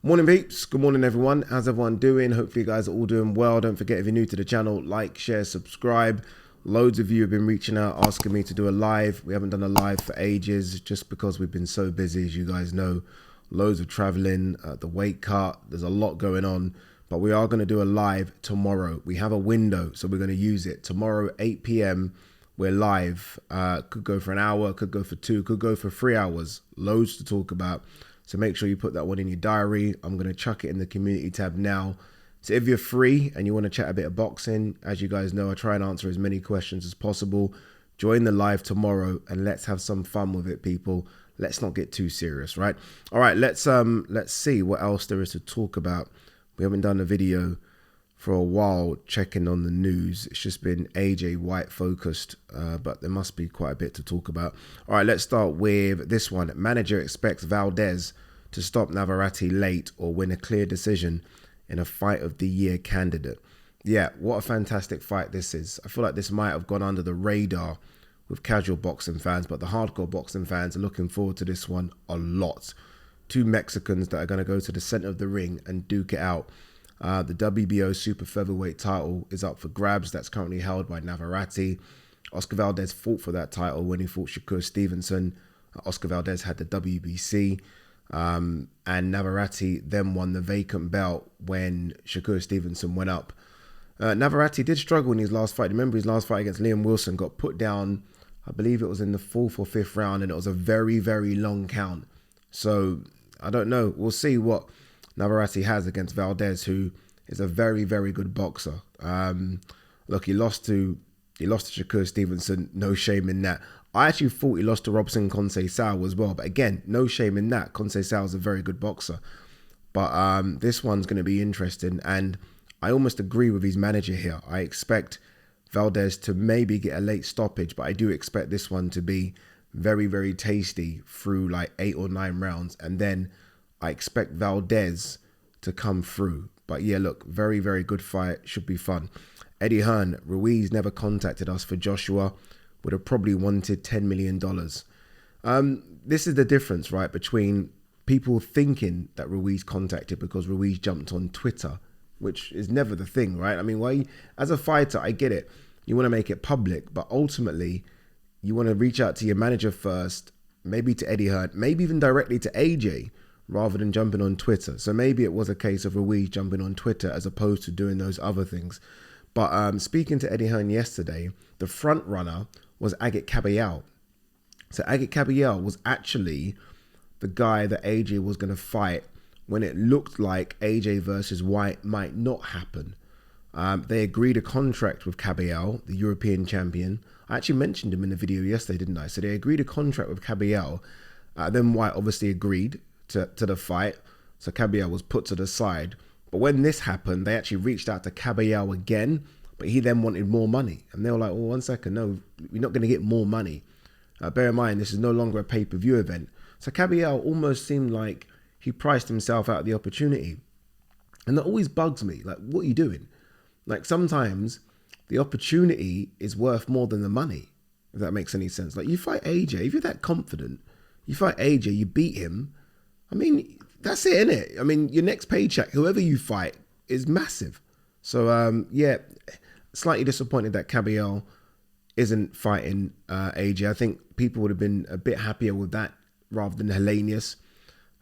Morning peeps, good morning everyone. How's everyone doing? Hopefully you guys are all doing well. Don't forget, if you're new to the channel, like, share, subscribe. Loads of you have been reaching out asking me to do a live. We haven't done a live for ages just because we've been so busy, as you guys know. Loads of traveling, the weight cut, there's a lot going on. But we are going to do a live tomorrow. We have a window, so we're going to use it. Tomorrow, 8 p.m, we're live. Could go for an hour, could go for 2, could go for 3 hours. Loads to talk about. So make sure you put that one in your diary. I'm going to chuck it in the community tab now. So if you're free and you want to chat a bit of boxing, as you guys know, I try and answer as many questions as possible. Join the live tomorrow and let's have some fun with it, people. Let's not get too serious, right? All right, let's see what else there is to talk about. We haven't done a video for a while checking on the news. It's just been AJ Whyte focused, but there must be quite a bit to talk about. All right, let's start with this one. Manager expects Valdez to stop Navarrete late or win a clear decision in a fight of the year candidate. Yeah, what a fantastic fight this is. I feel like this might have gone under the radar with casual boxing fans, but the hardcore boxing fans are looking forward to this one a lot. Two Mexicans that are going to go to the center of the ring and duke it out. The WBO super featherweight title is up for grabs. That's currently held by Navarrete. Oscar Valdez fought for that title when he fought Shakur Stevenson. Oscar Valdez had the WBC. And Navarrete then won the vacant belt when Shakur Stevenson went up. Navarrete did struggle in his last fight. Remember his last fight against Liam Wilson, got put down, I believe it was in the 4th or 5th round, and it was a very, very long count. So I don't know. We'll see what Navarrete has against Valdez, who is a very, very good boxer. Look, he lost to Shakur Stevenson. No shame in that. I actually thought he lost to Robson Conceição as well. But again, no shame in that. Conceição is a very good boxer. But this one's going to be interesting. And I almost agree with his manager here. I expect Valdez to maybe get a late stoppage, but I do expect this one to be very, very tasty through like 8 or 9 rounds. And then I expect Valdez to come through. But yeah, look, very, very good fight. Should be fun. Eddie Hearn, Ruiz never contacted us for Joshua. Would have probably wanted $10 million. This is the difference, right, between people thinking that Ruiz contacted because Ruiz jumped on Twitter, which is never the thing, right? I mean, why? As a fighter, I get it. You want to make it public, but ultimately, you want to reach out to your manager first, maybe to Eddie Hearn, maybe even directly to AJ, rather than jumping on Twitter. So maybe it was a case of Ruiz jumping on Twitter as opposed to doing those other things. But speaking to Eddie Hearn yesterday, the front runner was Agit Caballero. So Agit Caballero was actually the guy that AJ was going to fight when it looked like AJ versus Whyte might not happen. They agreed a contract with Caballero, the European champion. I actually mentioned him in the video yesterday, didn't I? So they agreed a contract with Caballero. Then Whyte obviously agreed to the fight. So Caballero was put to the side. But when this happened, they actually reached out to Caballero again, but he then wanted more money. And they were like, oh, 1 second, no, we're not going to get more money. Bear in mind, this is no longer a pay-per-view event. So Caballero almost seemed like he priced himself out of the opportunity. And that always bugs me. Like, what are you doing? Like, sometimes the opportunity is worth more than the money, if that makes any sense. Like, you fight AJ, if you're that confident, you fight AJ, you beat him. I mean, that's it, innit? I mean, your next paycheck, whoever you fight, is massive. So, yeah, slightly disappointed that Caballero isn't fighting AJ. I think people would have been a bit happier with that rather than Helenius.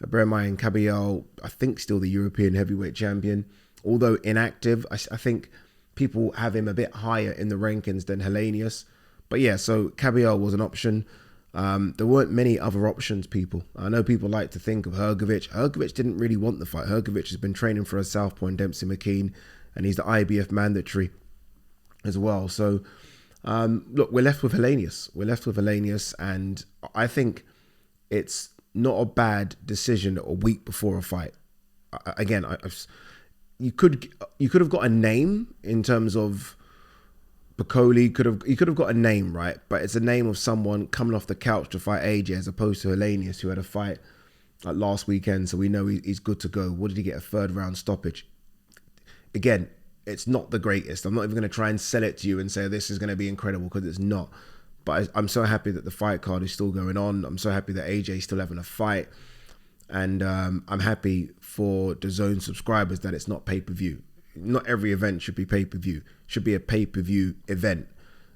Bear in mind, Caballero, I think, still the European heavyweight champion. Although inactive, I think people have him a bit higher in the rankings than Helenius. But yeah, so Caballero was an option. There weren't many other options, people. I know people like to think of Hrgović. Hrgović didn't really want the fight. Hrgović has been training for a southpaw in Dempsey McKean, and he's the IBF mandatory as well. So, look, we're left with Helenius. We're left with Helenius, and I think it's not a bad decision a week before a fight. Again, you could have got a name in terms of Bacoli. You could have got a name, right? But it's a name of someone coming off the couch to fight AJ as opposed to Helenius, who had a fight last weekend, so we know he's good to go. What did he get? A 3rd round stoppage. Again, it's not the greatest. I'm not even going to try and sell it to you and say this is going to be incredible, because it's not. But I'm so happy that the fight card is still going on. I'm so happy that AJ's still having a fight. And I'm happy for the Zone subscribers that it's not pay-per-view. Not every event should be pay-per-view. It should be a pay-per-view event.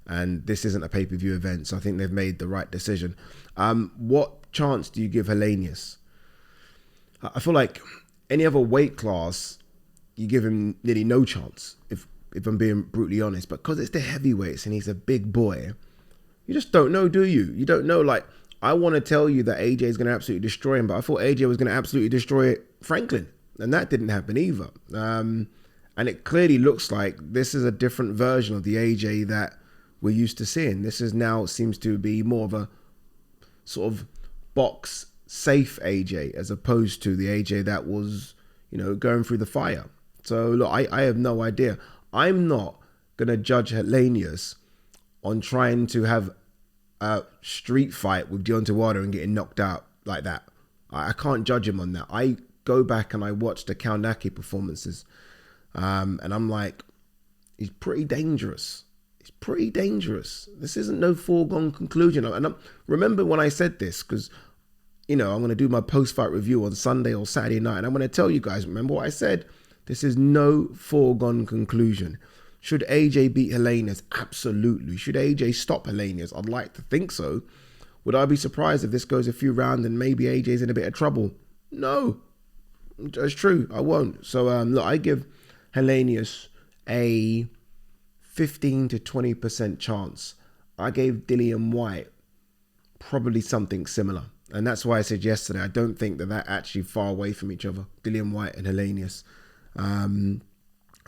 And this isn't a pay-per-view event, so I think they've made the right decision. What chance do you give Helenius? I feel like any other weight class, you give him nearly no chance, if I'm being brutally honest. But because it's the heavyweights and he's a big boy, you just don't know, do you? You don't know. Like, I want to tell you that AJ is going to absolutely destroy him, but I thought AJ was going to absolutely destroy Franklin, and that didn't happen either. And it clearly looks like this is a different version of the AJ that we're used to seeing. This is now seems to be more of a sort of box safe AJ as opposed to the AJ that was, going through the fire. So look, I have no idea. I'm not going to judge Helenius on trying to have a street fight with Deontay Wilder and getting knocked out like that. I can't judge him on that. I go back and I watch the Kaunaki performances, and I'm like, he's pretty dangerous. He's pretty dangerous. This isn't no foregone conclusion. And remember when I said this, because, I'm going to do my post-fight review on Sunday or Saturday night, and I'm going to tell you guys, remember what I said? This is no foregone conclusion. Should AJ beat Helenius? Absolutely. Should AJ stop Helenius? I'd like to think so. Would I be surprised if this goes a few rounds and maybe AJ's in a bit of trouble? No. That's true. I won't. So, look, I give Helenius a 15 to 20% chance. I gave Dillian Whyte probably something similar. And that's why I said yesterday, I don't think that they're actually far away from each other, Dillian Whyte and Helenius.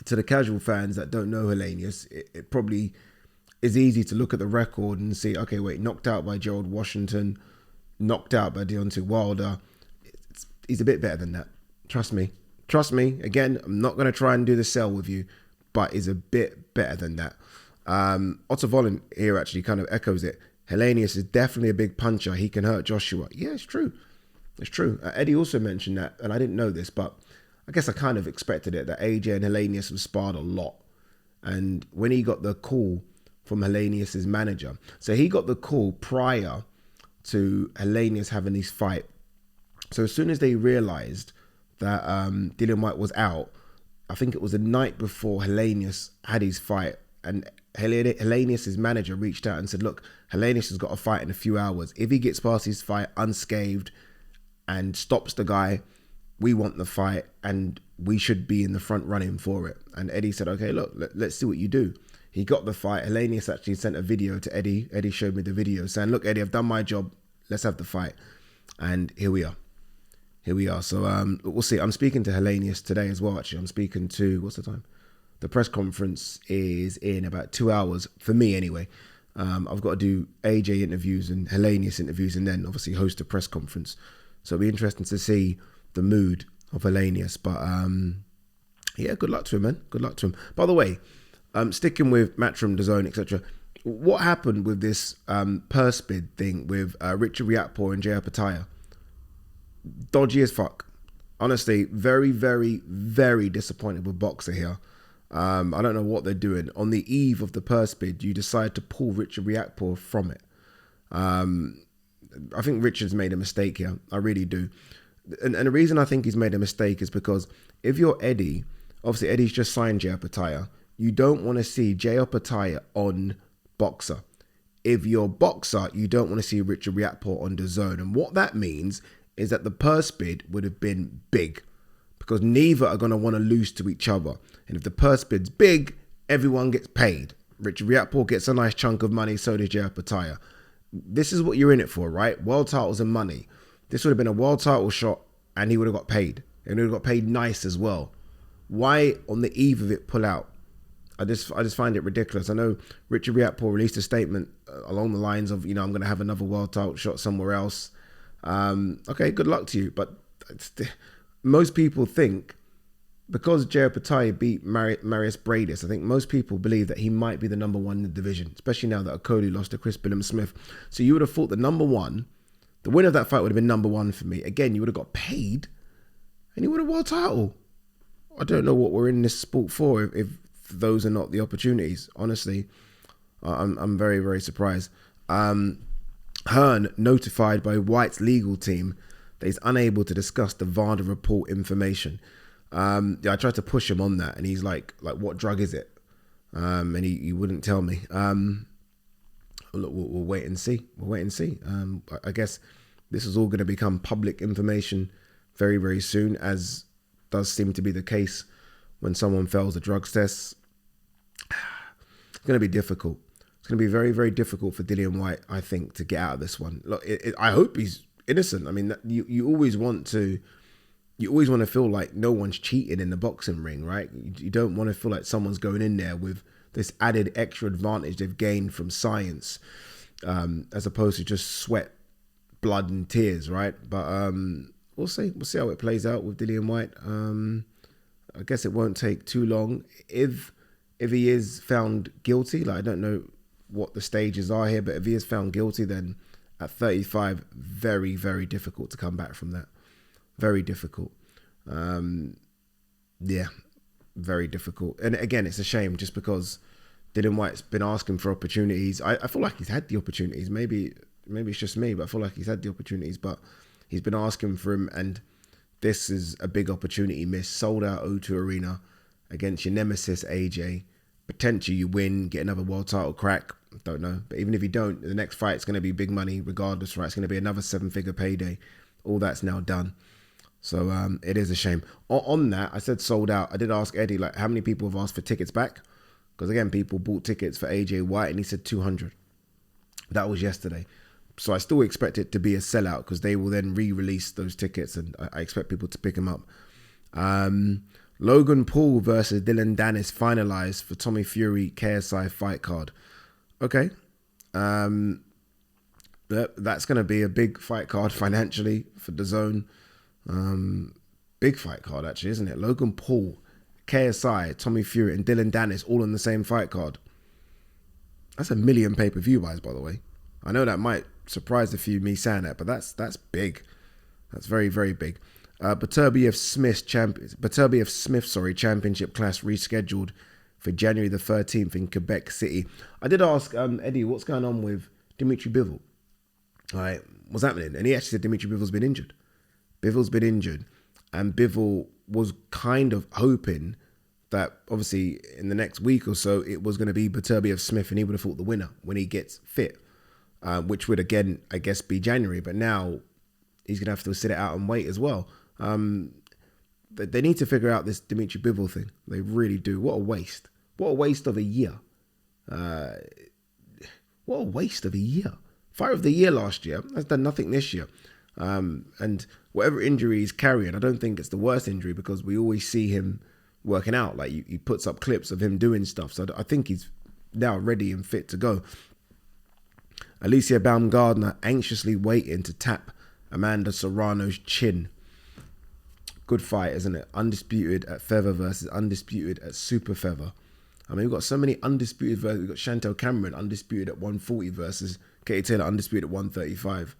To the casual fans that don't know Helenius, it probably is easy to look at the record and see, okay, wait, knocked out by Gerald Washington, knocked out by Deontay Wilder. He's a bit better than that. Trust me. Again, I'm not going to try and do the sell with you, but he's a bit better than that. Otto Vollen here actually kind of echoes it. Helenius is definitely a big puncher. He can hurt Joshua. Yeah, it's true. It's true. Eddie also mentioned that, and I didn't know this, but I guess I kind of expected it, that AJ and Helenius have sparred a lot. And when he got the call from Helenius' manager, so he got the call prior to Helenius having his fight. So as soon as they realized that Dillian Whyte was out, I think it was the night before Helenius had his fight, and Helenius' manager reached out and said, look, Helenius has got a fight in a few hours. If he gets past his fight unscathed and stops the guy, we want the fight and we should be in the front running for it. And Eddie said, okay, look, let's see what you do. He got the fight. Helenius actually sent a video to Eddie. Eddie showed me the video saying, look, Eddie, I've done my job. Let's have the fight. And here we are. So we'll see. I'm speaking to Helenius today as well, actually. I'm speaking to, what's the time? The press conference is in about 2 hours, for me anyway. I've got to do AJ interviews and Helenius interviews and then obviously host a press conference. So it'll be interesting to see the mood of Helenius. But yeah, good luck to him, man. Good luck to him. By the way, sticking with Matchroom, DAZN, etc., what happened with this purse bid thing with Richard Riakporhe and Jay Opetaia? Dodgy as fuck. Honestly, very, very, very disappointed with Boxer here. I don't know what they're doing. On the eve of the purse bid, you decide to pull Richard Riakporhe from it. I think Richard's made a mistake here. I really do. And the reason I think he's made a mistake is because if you're Eddie, obviously Eddie's just signed Jay Opetaia. You don't want to see Jay Opetaia on Boxer. If you're Boxer, you don't want to see Richard Riakporhe on DAZN. And what that means is that the purse bid would have been big, because neither are going to want to lose to each other. And if the purse bid's big, everyone gets paid. Richard Riakporhe gets a nice chunk of money, so does Jay Opetaia. This is what you're in it for, right? World titles and money. This would have been a world title shot and he would have got paid. And he would have got paid nice as well. Why on the eve of it pull out? I just find it ridiculous. I know Richard Riakporhe released a statement along the lines of, I'm going to have another world title shot somewhere else. Okay, good luck to you. But most people think, because Jay Opetaia beat Marius Bradis, I think most people believe that he might be the number one in the division, especially now that Okoli lost to Chris Billam-Smith. So you would have thought the winner of that fight would have been number one for me. Again, you would have got paid and you would have won a title. I don't know what we're in this sport for if those are not the opportunities. Honestly, I'm very, very surprised. Hearn notified by White's legal team that he's unable to discuss the Valdez report information. I tried to push him on that, and he's like, what drug is it? And he wouldn't tell me. Look, we'll wait and see. I guess this is all going to become public information very, very soon, as does seem to be the case when someone fails the drugs tests. It's going to be difficult. It's going to be very, very difficult for Dillian Whyte, I think, to get out of this one. Look, I hope he's innocent. I mean, you always want to feel like no one's cheating in the boxing ring, right? You don't want to feel like someone's going in there with this added extra advantage they've gained from science, as opposed to just sweat, blood, and tears, right? But we'll see. We'll see how it plays out with Dillian Whyte. I guess it won't take too long. If he is found guilty, like, I don't know what the stages are here, but if he is found guilty, then at 35, very, very difficult to come back from that. Very difficult. Yeah, very difficult. And again, it's a shame just because Dillian Whyte's been asking for opportunities. I feel like he's had the opportunities. Maybe it's just me, but I feel like he's had the opportunities, but he's been asking for him, and this is a big opportunity missed. Sold out O2 Arena against your nemesis, AJ. Potentially you win, get another world title crack. Don't know. But even if you don't, the next fight's going to be big money regardless, right? It's going to be another 7-figure payday. All that's now done. So it is a shame. On that, I said sold out. I did ask Eddie, like, how many people have asked for tickets back? Because again, people bought tickets for AJ Whyte, and he said 200. That was yesterday. So I still expect it to be a sellout, because they will then re-release those tickets, and I expect people to pick them up. Logan Paul versus Dylan Dennis finalized for Tommy Fury KSI fight card. Okay. That's going to be a big fight card financially for DAZN. Big fight card, actually, isn't it? Logan Paul, KSI, Tommy Fury, and Dylan Dennis all on the same fight card. That's 1 million pay-per-view buys, by the way. I know that might surprise a few, me saying that, but that's big. That's very, very big. Beterbiev Smith championship class rescheduled for January the 13th in Quebec City. I did ask Eddie, what's going on with Dimitri Bivol? All right, what's happening? And he actually said Dimitri Bivol's been injured. And Bivol was kind of hoping that obviously in the next week or so it was going to be Beterbiev Smith, and he would have fought the winner when he gets fit, which would again, I guess, be January. But now he's going to have to sit it out and wait as well. They need to figure out this Dimitri Bivol thing. They really do. What a waste. What a waste of a year. What a waste of a year. Fight of the year last year. Has done nothing this year. And whatever injury he's carrying, I don't think it's the worst injury, because we always see him working out. Like, he puts up clips of him doing stuff. So I think he's now ready and fit to go. Alicia Baumgardner anxiously waiting to tap Amanda Serrano's chin. Good fight, isn't it? Undisputed at feather versus undisputed at super feather. I mean, we've got so many undisputed versus. We've got Chantel Cameron undisputed at 140 versus Katie Taylor undisputed at 135.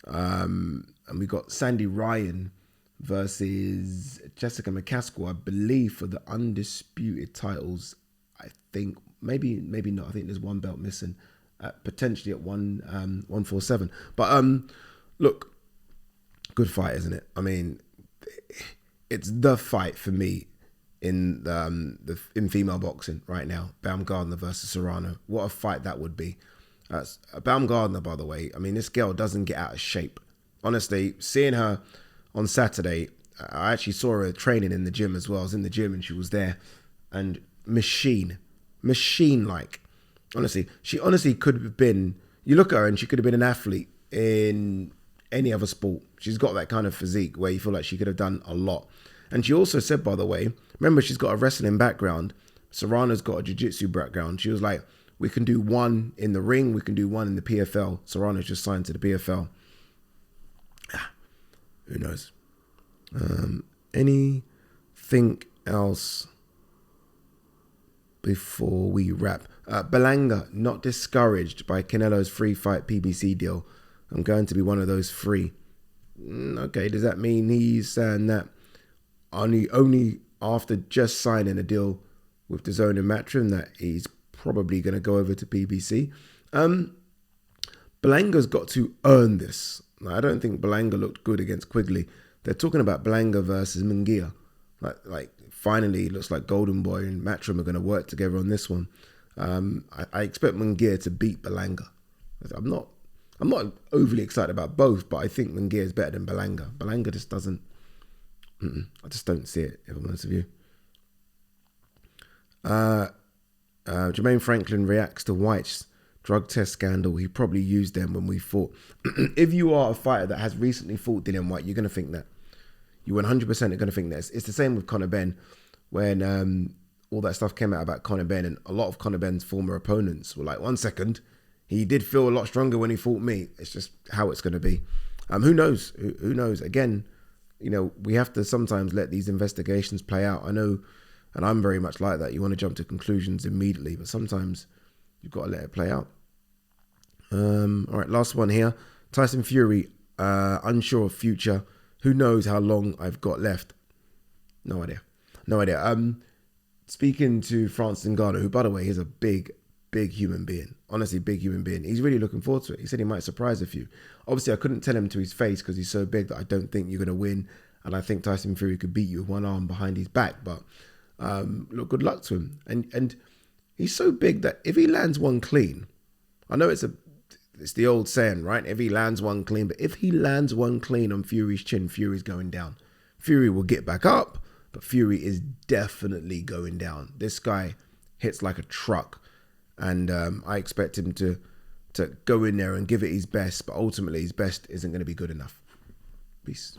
And we got Sandy Ryan versus Jessica McCaskill, I believe, for the undisputed titles. I think maybe not. I think there's one belt missing, potentially at 147. But look, good fight, isn't it? I mean, it's the fight for me in in female boxing right now. Baumgardner versus Serrano. What a fight that would be. Baumgardner, by the way, I mean, this girl doesn't get out of shape. Honestly, seeing her on Saturday, I actually saw her training in the gym as well. I was in the gym and she was there, and machine-like. Honestly, she honestly could have been, you look at her and she could have been an athlete in any other sport. She's got that kind of physique where you feel like she could have done a lot. And she also said, by the way, remember, she's got a wrestling background. Serrano's got a jiu-jitsu background. She was like, we can do one in the ring, we can do one in the PFL. Serrano's just signed to the PFL. Who knows? Anything else before we wrap? Belanga, not discouraged by Canelo's free fight PBC deal. I'm going to be one of those three. Okay, does that mean he's saying that only after just signing a deal with DAZN and Matchroom that he's probably going to go over to PBC? Belanga's got to earn this. I don't think Belanga looked good against Quigley. They're talking about Belanga versus Munguia. Like finally, it looks like Golden Boy and Matchroom are going to work together on this one. I expect Munguia to beat Belanga. I'm not overly excited about both, but I think Munguia is better than Belanga. Belanga just doesn't. I just don't see it, if I'm honest with you. Jermaine Franklin reacts to Whyte's drug test scandal. He probably used them when we fought. If you are a fighter that has recently fought Dillian Whyte, you're going to think that. You 100% are going to think that. It's the same with Conor Benn. When all that stuff came out about Conor Benn, and a lot of Conor Benn's former opponents were like, 1 second, he did feel a lot stronger when he fought me. It's just how it's going to be. Who knows? Who knows? Again, we have to sometimes let these investigations play out. I know, and I'm very much like that. You want to jump to conclusions immediately, but sometimes you've got to let it play out. All right, last one here. Tyson Fury, unsure of future. Who knows how long I've got left? No idea. Speaking to Francis Ngannou, who, by the way, is a big human being. Honestly, big human being. He's really looking forward to it. He said he might surprise a few. Obviously, I couldn't tell him to his face because he's so big that I don't think you're going to win. And I think Tyson Fury could beat you with one arm behind his back. But look, good luck to him. And he's so big that if he lands one clean, I know it's the old saying, right? If he lands one clean, but if he lands one clean on Fury's chin, Fury's going down. Fury will get back up, but Fury is definitely going down. This guy hits like a truck, and I expect him to go in there and give it his best, but ultimately his best isn't going to be good enough. Peace.